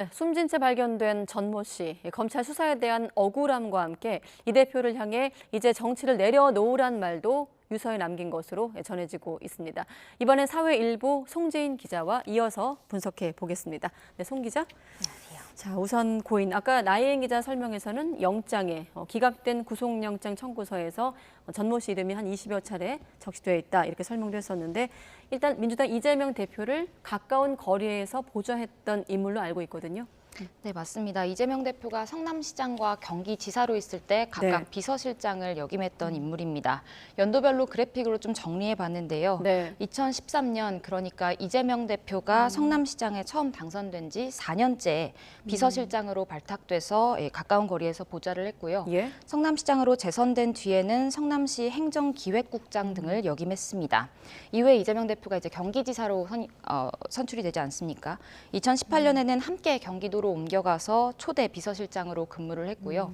네, 숨진 채 발견된 전모 씨, 검찰 수사에 대한 억울함과 함께 이 대표를 향해 이제 정치를 내려놓으란 말도 유서에 남긴 것으로 전해지고 있습니다. 이번엔 사회일보 송지인 기자와 이어서 분석해 보겠습니다. 네, 송 기자. 안녕하세요. 자, 우선 고인, 아까 나혜인 기자 설명에서는 영장에 기각된 구속영장 청구서에서 전모 씨 이름이 한 20여 차례 적시되어 있다 이렇게 설명도 했었는데 일단 민주당 이재명 대표를 가까운 거리에서 보좌했던 인물로 알고 있거든요. 네, 맞습니다. 이재명 대표가 성남시장과 경기지사로 있을 때 각각 네. 비서실장을 역임했던 인물입니다. 연도별로 그래픽으로 좀 정리해 봤는데요. 네. 2013년, 그러니까 이재명 대표가 성남시장에 처음 당선된 지 4년째 비서실장으로 발탁돼서 가까운 거리에서 보좌를 했고요. 예. 성남시장으로 재선된 뒤에는 성남시 행정기획국장 등을 역임했습니다. 이후에 이재명 대표가 이제 경기지사로 선출이 되지 않습니까? 2018년에는 함께 경기도로 옮겨가서 초대 비서실장으로 근무를 했고요.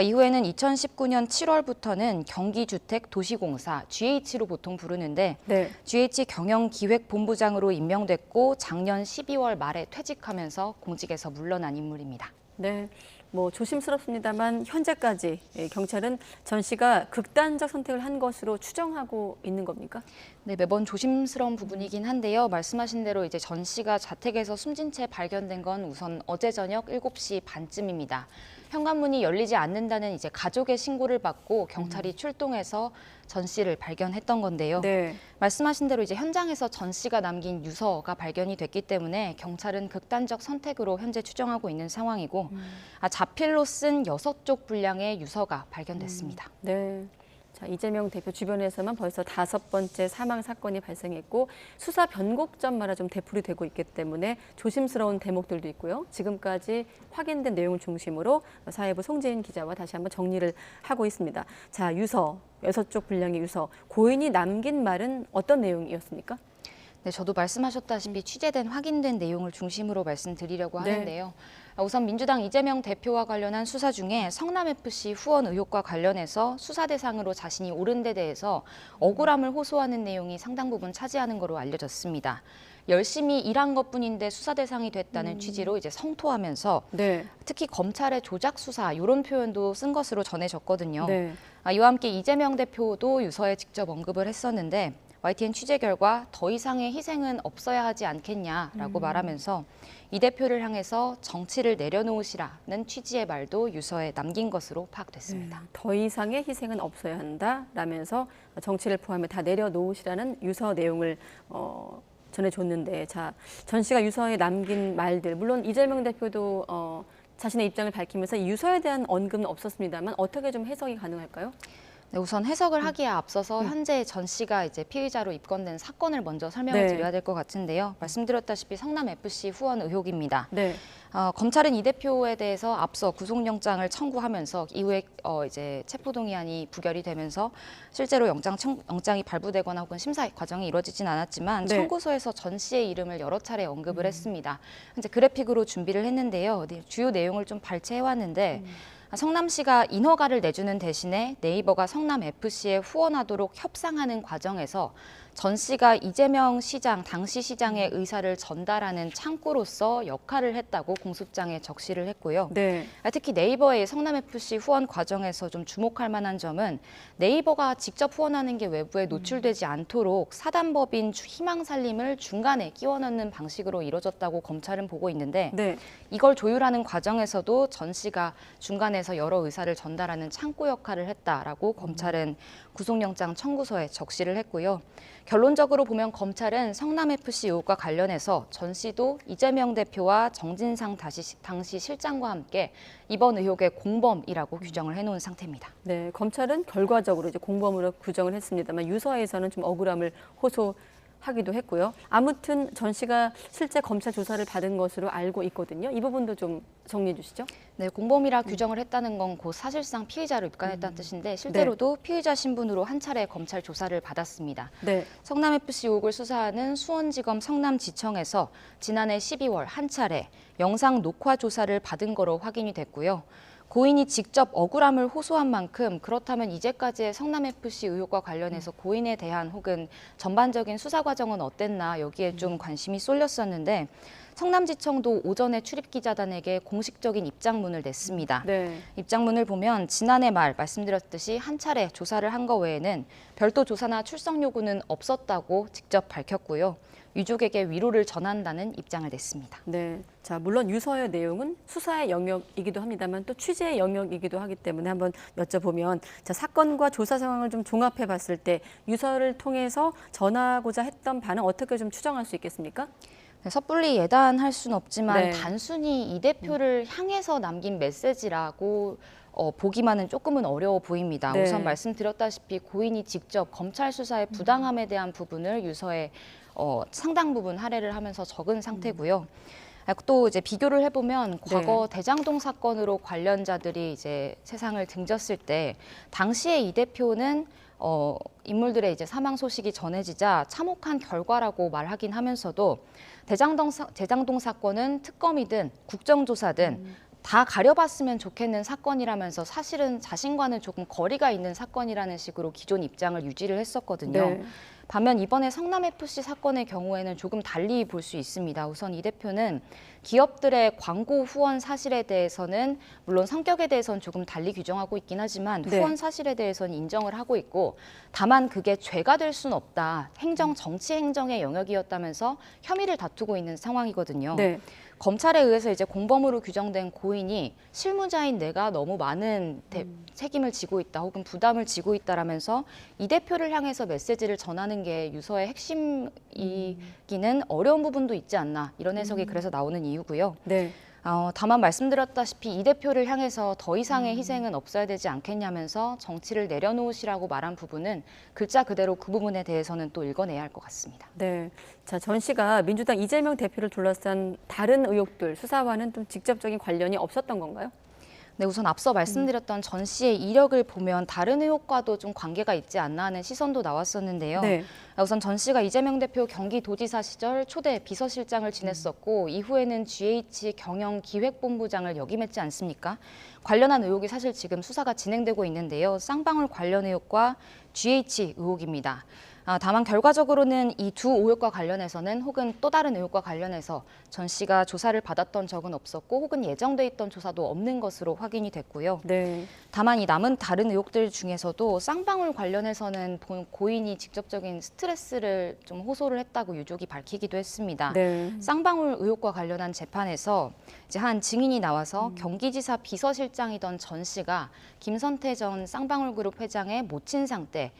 이후에는 2019년 7월부터는 경기주택도시공사 GH로 보통 부르는데 네. GH 경영기획본부장으로 임명됐고 작년 12월 말에 퇴직하면서 공직에서 물러난 인물입니다. 네. 뭐 조심스럽습니다만 현재까지 경찰은 전 씨가 극단적 선택을 한 것으로 추정하고 있는 겁니까? 네, 매번 조심스러운 부분이긴 한데요. 말씀하신 대로 이제 전 씨가 자택에서 숨진 채 발견된 건 우선 어제 저녁 7시 반쯤입니다. 현관문이 열리지 않는다는 이제 가족의 신고를 받고 경찰이 출동해서 전 씨를 발견했던 건데요. 네. 말씀하신 대로 이제 현장에서 전 씨가 남긴 유서가 발견이 됐기 때문에 경찰은 극단적 선택으로 현재 추정하고 있는 상황이고 자필로 쓴 6쪽 분량의 유서가 발견됐습니다. 네. 자, 이재명 대표 주변에서만 벌써 5번째 사망 사건이 발생했고 수사 변곡점마다 좀 되풀이되고 있기 때문에 조심스러운 대목들도 있고요. 지금까지 확인된 내용을 중심으로 사회부 송지인 기자와 다시 한번 정리를 하고 있습니다. 자, 유서, 6쪽 분량의 유서. 고인이 남긴 말은 어떤 내용이었습니까? 네, 저도 말씀하셨다시피 취재된 확인된 내용을 중심으로 말씀드리려고 네. 하는데요. 우선 민주당 이재명 대표와 관련한 수사 중에 성남FC 후원 의혹과 관련해서 수사 대상으로 자신이 오른 데 대해서 억울함을 호소하는 내용이 상당 부분 차지하는 것으로 알려졌습니다. 열심히 일한 것뿐인데 수사 대상이 됐다는 취지로 이제 성토하면서 네. 특히 검찰의 조작 수사 이런 표현도 쓴 것으로 전해졌거든요. 네. 이와 함께 이재명 대표도 유서에 직접 언급을 했었는데 YTN 취재 결과 더 이상의 희생은 없어야 하지 않겠냐라고 말하면서 이 대표를 향해서 정치를 내려놓으시라는 취지의 말도 유서에 남긴 것으로 파악됐습니다. 더 이상의 희생은 없어야 한다라면서 정치를 포함해 다 내려놓으시라는 유서 내용을 전해줬는데, 자, 전 씨가 유서에 남긴 말들, 물론 이재명 대표도 자신의 입장을 밝히면서 이 유서에 대한 언급은 없었습니다만 어떻게 좀 해석이 가능할까요? 네, 우선 해석을 하기에 앞서서 현재 전 씨가 이제 피의자로 입건된 사건을 먼저 설명을 네. 드려야 될 것 같은데요. 말씀드렸다시피 성남FC 후원 의혹입니다. 네. 검찰은 이 대표에 대해서 앞서 구속영장을 청구하면서 이후에 이제 체포동의안이 부결이 되면서 실제로 영장이 발부되거나 혹은 심사 과정이 이루어지진 않았지만 네. 청구서에서 전 씨의 이름을 여러 차례 언급을 했습니다. 이제 그래픽으로 준비를 했는데요. 네, 주요 내용을 좀 발췌해 왔는데 성남시가 인허가를 내주는 대신에 네이버가 성남FC에 후원하도록 협상하는 과정에서 전 씨가 이재명 시장, 당시 시장의 의사를 전달하는 창구로서 역할을 했다고 공소장에 적시를 했고요. 네. 특히 네이버의 성남FC 후원 과정에서 좀 주목할 만한 점은 네이버가 직접 후원하는 게 외부에 노출되지 않도록 사단법인 희망살림을 중간에 끼워 넣는 방식으로 이루어졌다고 검찰은 보고 있는데 네. 이걸 조율하는 과정에서도 전 씨가 중간에서 여러 의사를 전달하는 창구 역할을 했다라고 검찰은 구속영장 청구서에 적시를 했고요. 결론적으로 보면 검찰은 성남FC 의혹과 관련해서 전 씨도 이재명 대표와 정진상 당시 실장과 함께 이번 의혹의 공범이라고 규정을 해놓은 상태입니다. 네. 검찰은 결과적으로 이제 공범으로 규정을 했습니다만 유서에서는 좀 억울함을 호소하기도 했고요. 아무튼 전 씨가 실제 검찰 조사를 받은 것으로 알고 있거든요. 이 부분도 좀 정리해 주시죠. 네, 공범이라 규정을 했다는 건 곧 사실상 피의자로 입건했다는 뜻인데 실제로도 피의자 신분으로 한 차례 검찰 조사를 받았습니다. 네. 성남FC 의혹을 수사하는 수원지검 성남지청에서 지난해 12월 한 차례 영상 녹화 조사를 받은 거로 확인이 됐고요. 고인이 직접 억울함을 호소한 만큼 그렇다면 이제까지의 성남FC 의혹과 관련해서 고인에 대한 혹은 전반적인 수사 과정은 어땠나 여기에 좀 관심이 쏠렸었는데 성남지청도 오전에 출입기자단에게 공식적인 입장문을 냈습니다. 네. 입장문을 보면 지난해 말 말씀드렸듯이 한 차례 조사를 한 거 외에는 별도 조사나 출석 요구는 없었다고 직접 밝혔고요. 유족에게 위로를 전한다는 입장을 냈습니다. 네. 자, 물론 유서의 내용은 수사의 영역이기도 합니다만 또 취재의 영역이기도 하기 때문에 한번 여쭤보면, 자, 사건과 조사 상황을 좀 종합해 봤을 때 유서를 통해서 전하고자 했던 바는 어떻게 좀 추정할 수 있겠습니까? 네, 섣불리 예단할 수는 없지만 네. 단순히 이 대표를 향해서 남긴 메시지라고 보기만은 조금은 어려워 보입니다. 네. 우선 말씀드렸다시피 고인이 직접 검찰 수사의 부당함에 대한 부분을 유서에 상당 부분 할애를 하면서 적은 상태고요. 또 이제 비교를 해보면 과거 대장동 사건으로 관련자들이 이제 세상을 등졌을 때 당시에 이 대표는 인물들의 이제 사망 소식이 전해지자 참혹한 결과라고 말하긴 하면서도 대장동 사건은 특검이든 국정조사든 다 가려봤으면 좋겠는 사건이라면서 사실은 자신과는 조금 거리가 있는 사건이라는 식으로 기존 입장을 유지를 했었거든요. 네. 반면 이번에 성남FC 사건의 경우에는 조금 달리 볼 수 있습니다. 우선 이 대표는 기업들의 광고 후원 사실에 대해서는 물론 성격에 대해서는 조금 달리 규정하고 있긴 하지만 후원 사실에 대해서는 인정을 하고 있고, 다만 그게 죄가 될 수는 없다. 정치 행정의 영역이었다면서 혐의를 다투고 있는 상황이거든요. 네. 검찰에 의해서 이제 공범으로 규정된 고인이 실무자인 내가 너무 많은 책임을 지고 있다 혹은 부담을 지고 있다라면서 이 대표를 향해서 메시지를 전하는 게 유서의 핵심이기는 어려운 부분도 있지 않나, 이런 해석이 그래서 나오는 이유고요. 네. 다만 말씀드렸다시피 이 대표를 향해서 더 이상의 희생은 없어야 되지 않겠냐면서 정치를 내려놓으시라고 말한 부분은 글자 그대로 그 부분에 대해서는 또 읽어내야 할 것 같습니다. 네. 자, 전 씨가 민주당 이재명 대표를 둘러싼 다른 의혹들 수사와는 좀 직접적인 관련이 없었던 건가요? 네, 우선 앞서 말씀드렸던 전 씨의 이력을 보면 다른 의혹과도 좀 관계가 있지 않나 하는 시선도 나왔었는데요. 네. 우선 전 씨가 이재명 대표 경기도지사 시절 초대 비서실장을 지냈었고 이후에는 GH 경영기획본부장을 역임했지 않습니까? 관련한 의혹이 사실 지금 수사가 진행되고 있는데요. 쌍방울 관련 의혹과 GH 의혹입니다. 다만 결과적으로는 이 두 의혹과 관련해서는 혹은 또 다른 의혹과 관련해서 전 씨가 조사를 받았던 적은 없었고 혹은 예정돼 있던 조사도 없는 것으로 확인이 됐고요. 네. 다만 이 남은 다른 의혹들 중에서도 쌍방울 관련해서는 고인이 직접적인 스트레스를 좀 호소를 했다고 유족이 밝히기도 했습니다. 네. 쌍방울 의혹과 관련한 재판에서 이제 한 증인이 나와서 경기지사 비서실장이던 전 씨가 김선태 전 쌍방울그룹 회장의 모친상 때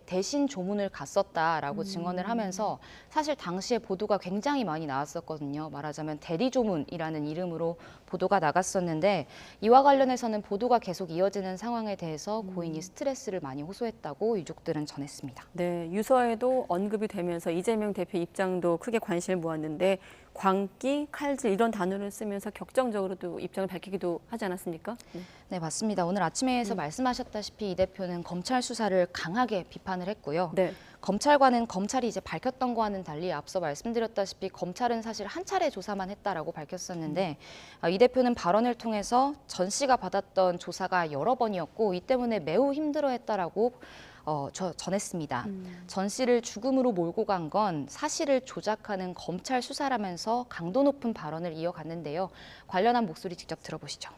대신 조문을 갔었다라고 증언을 하면서 사실 당시에 보도가 굉장히 많이 나왔었거든요. 말하자면 대리조문이라는 이름으로 보도가 나갔었는데 이와 관련해서는 보도가 계속 이어지는 상황에 대해서 고인이 스트레스를 많이 호소했다고 유족들은 전했습니다. 네, 유서에도 언급이 되면서 이재명 대표 입장도 크게 관심을 모았는데 광기, 칼질 이런 단어를 쓰면서 격정적으로도 입장을 밝히기도 하지 않았습니까? 네, 맞습니다. 오늘 아침에서 말씀하셨다시피 이 대표는 검찰 수사를 강하게 비판을 했고요. 네. 검찰과는 검찰이 이제 밝혔던 거와는 달리 앞서 말씀드렸다시피 검찰은 사실 한 차례 조사만 했다라고 밝혔었는데 이 대표는 발언을 통해서 전 씨가 받았던 조사가 여러 번이었고 이 때문에 매우 힘들어했다라고 전했습니다. 전 씨를 죽음으로 몰고 간 건 사실을 조작하는 검찰 수사라면서 강도 높은 발언을 이어갔는데요. 관련한 목소리 직접 들어보시죠.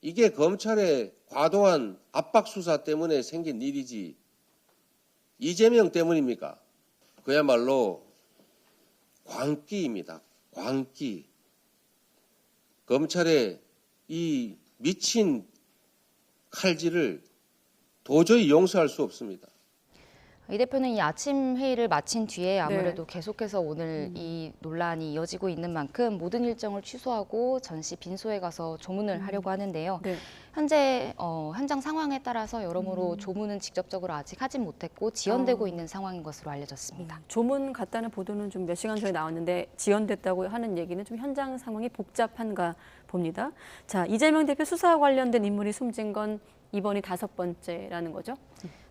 이게 검찰의 과도한 압박 수사 때문에 생긴 일이지 이재명 때문입니까? 그야말로 광기입니다. 광기. 검찰의 이 미친 칼질을 도저히 용서할 수 없습니다. 이 대표는 이 아침 회의를 마친 뒤에 아무래도 계속해서 오늘 이 논란이 이어지고 있는 만큼 모든 일정을 취소하고 전 씨 빈소에 가서 조문을 하려고 하는데요. 네. 현재 현장 상황에 따라서 여러모로 조문은 직접적으로 아직 하진 못했고 지연되고 있는 상황인 것으로 알려졌습니다. 조문 갔다는 보도는 좀 몇 시간 전에 나왔는데 지연됐다고 하는 얘기는 좀 현장 상황이 복잡한가 봅니다. 자, 이재명 대표 수사와 관련된 인물이 숨진 건 이번이 5번째라는 거죠?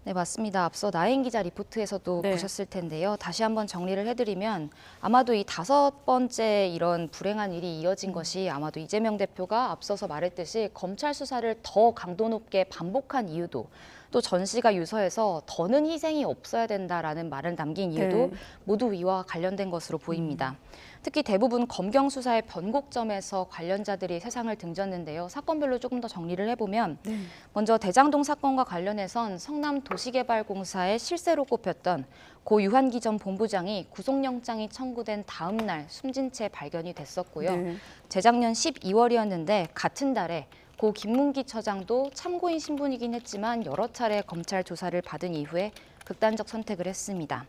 네, 맞습니다. 앞서 나인 기자 리포트에서도 네. 보셨을 텐데요. 다시 한번 정리를 해드리면 아마도 이 5번째 이런 불행한 일이 이어진 것이 아마도 이재명 대표가 앞서서 말했듯이 검찰 수사를 더 강도 높게 반복한 이유도 또 전 씨가 유서에서 더는 희생이 없어야 된다라는 말을 남긴 이유도 네. 모두 이와 관련된 것으로 보입니다. 특히 대부분 검경 수사의 변곡점에서 관련자들이 세상을 등졌는데요. 사건별로 조금 더 정리를 해보면 네. 먼저 대장동 사건과 관련해선 성남도시개발공사의 실세로 꼽혔던 고 유한기 전 본부장이 구속영장이 청구된 다음 날 숨진 채 발견이 됐었고요. 네. 재작년 12월이었는데 같은 달에 고 김문기 처장도 참고인 신분이긴 했지만 여러 차례 검찰 조사를 받은 이후에 극단적 선택을 했습니다.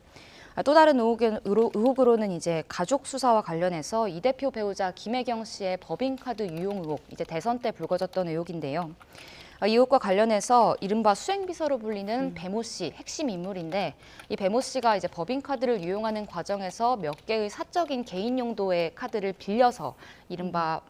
또 다른 의혹으로는 이제 가족 수사와 관련해서 이 대표 배우자 김혜경 씨의 법인카드 유용 의혹, 이제 대선 때 불거졌던 의혹인데요. 이 의혹과 관련해서 이른바 수행비서로 불리는 배모 씨 핵심 인물인데 이 배모 씨가 이제 법인카드를 유용하는 과정에서 몇 개의 사적인 개인 용도의 카드를 빌려서 이른바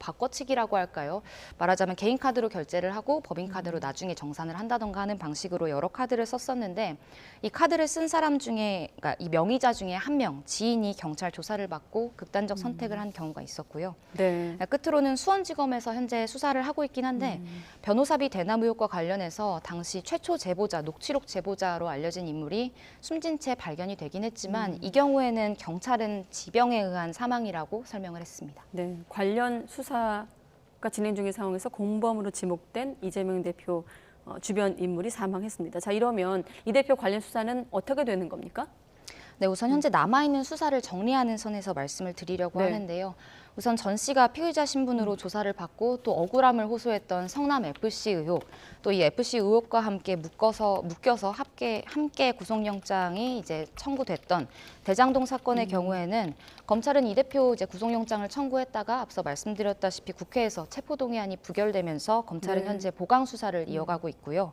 바꿔치기라고 할까요? 말하자면 개인 카드로 결제를 하고 법인 카드로 나중에 정산을 한다던가 하는 방식으로 여러 카드를 썼었는데 이 카드를 쓴 사람 중에, 그러니까 이 명의자 중에 한 명, 지인이 경찰 조사를 받고 극단적 선택을 한 경우가 있었고요. 네. 끝으로는 수원지검에서 현재 수사를 하고 있긴 한데 변호사비 대남 의혹과 관련해서 당시 최초 제보자, 녹취록 제보자로 알려진 인물이 숨진 채 발견이 되긴 했지만 이 경우에는 경찰은 지병에 의한 사망이라고 설명을 했습니다. 네. 관련 수사가 진행 중인 상황에서 공범으로 지목된 이재명 대표 주변 인물이 사망했습니다. 자, 이러면 이 대표 관련 수사는 어떻게 되는 겁니까? 네, 우선 현재 남아있는 수사를 정리하는 선에서 말씀을 드리려고 네. 하는데요. 우선 전 씨가 피의자 신분으로 조사를 받고 또 억울함을 호소했던 성남FC 의혹, 또 이 FC 의혹과 함께 묶여서 함께 구속영장이 이제 청구됐던 대장동 사건의 경우에는 검찰은 이 대표 이제 구속영장을 청구했다가 앞서 말씀드렸다시피 국회에서 체포동의안이 부결되면서 검찰은 네. 현재 보강 수사를 이어가고 있고요.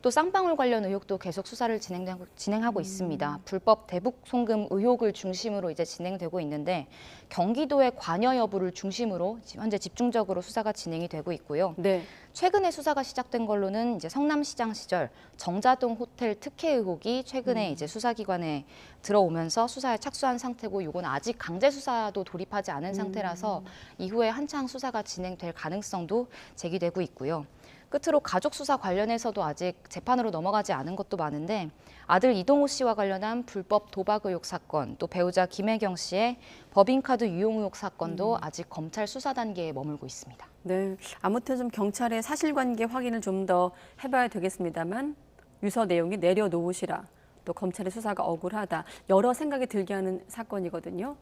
또 쌍방울 관련 의혹도 계속 수사를 진행하고 있습니다. 불법 대북 송금 의혹을 중심으로 이제 진행되고 있는데 경기도의 관여 여부를 중심으로 현재 집중적으로 수사가 진행이 되고 있고요. 네. 최근에 수사가 시작된 걸로는 이제 성남시장 시절 정자동 호텔 특혜 의혹이 최근에 이제 수사기관에 들어오면서 수사에 착수한 상태고 이건 아직 강제 수사도 돌입하지 않은 상태라서 이후에 한창 수사가 진행될 가능성도 제기되고 있고요. 끝으로 가족 수사 관련해서도 아직 재판으로 넘어가지 않은 것도 많은데 아들 이동호 씨와 관련한 불법 도박 의혹 사건, 또 배우자 김혜경 씨의 법인카드 유용 의혹 사건도 아직 검찰 수사 단계에 머물고 있습니다. 네. 아무튼 좀 경찰의 사실관계 확인을 좀 더 해봐야 되겠습니다만 유서 내용이 내려놓으시라. 또 검찰의 수사가 억울하다. 여러 생각이 들게 하는 사건이거든요.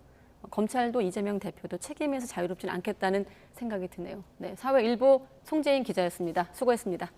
검찰도 이재명 대표도 책임에서 자유롭지는 않겠다는 생각이 드네요. 네, 사회일보 송재인 기자였습니다. 수고했습니다.